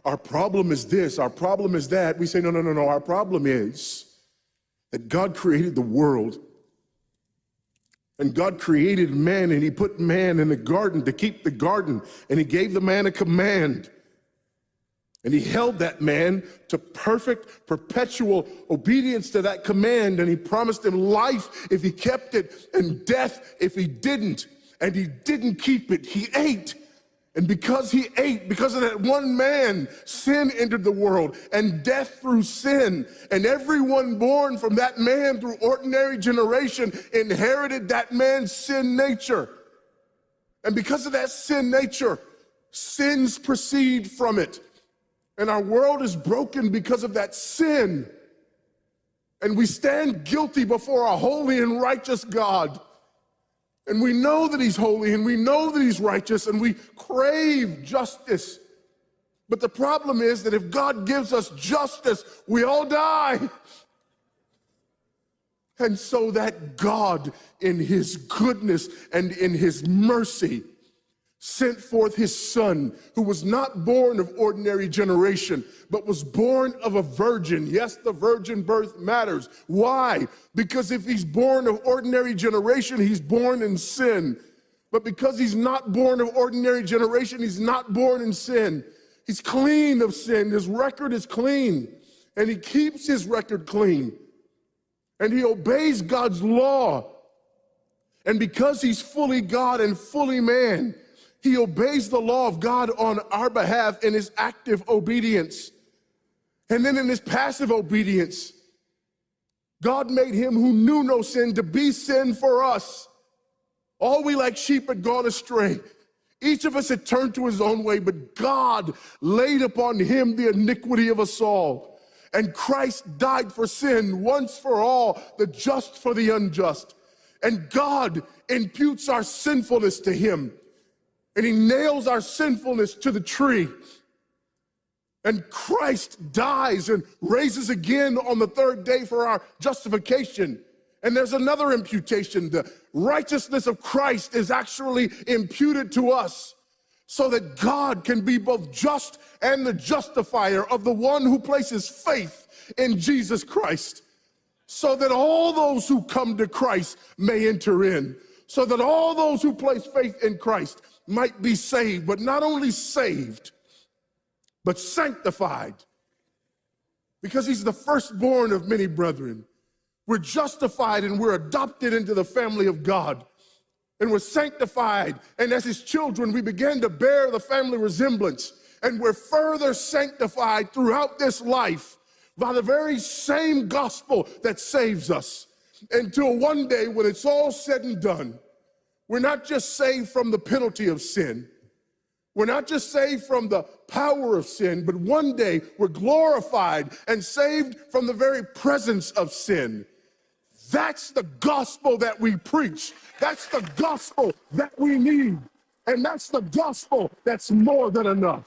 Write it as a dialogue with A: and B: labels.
A: Our problem is this, our problem is that. We say, no, no, no, no. Our problem is that God created the world. And God created man, and he put man in the garden to keep the garden. And he gave the man a command. And he held that man to perfect, perpetual obedience to that command. And he promised him life if he kept it, and death if he didn't. And he didn't keep it. He ate. And because he ate, because of that one man, sin entered the world, and death through sin. And everyone born from that man through ordinary generation inherited that man's sin nature. And because of that sin nature, sins proceed from it. And our world is broken because of that sin. And we stand guilty before a holy and righteous God. And we know that he's holy, and we know that he's righteous, and we crave justice. But the problem is that if God gives us justice, we all die. And so that God, in his goodness and in his mercy, sent forth his son, who was not born of ordinary generation, but was born of a virgin. Yes, the virgin birth matters. Why? Because if he's born of ordinary generation, he's born in sin. But because he's not born of ordinary generation, he's not born in sin. He's clean of sin. His record is clean. And he keeps his record clean. And he obeys God's law. And because he's fully God and fully man, he obeys the law of God on our behalf in his active obedience. And then in his passive obedience, God made him who knew no sin to be sin for us. All we like sheep had gone astray. Each of us had turned to his own way, but God laid upon him the iniquity of us all. And Christ died for sin once for all, the just for the unjust. And God imputes our sinfulness to him. And he nails our sinfulness to the tree. And Christ dies and raises again on the third day for our justification. And there's another imputation. The righteousness of Christ is actually imputed to us so that God can be both just and the justifier of the one who places faith in Jesus Christ, so that all those who come to Christ may enter in, so that all those who place faith in Christ might be saved, but not only saved, but sanctified. Because he's the firstborn of many brethren. We're justified and we're adopted into the family of God. And we're sanctified. And as his children, we begin to bear the family resemblance. And we're further sanctified throughout this life by the very same gospel that saves us. Until one day when it's all said and done, we're not just saved from the penalty of sin. We're not just saved from the power of sin, but one day we're glorified and saved from the very presence of sin. That's the gospel that we preach. That's the gospel that we need. And that's the gospel that's more than enough.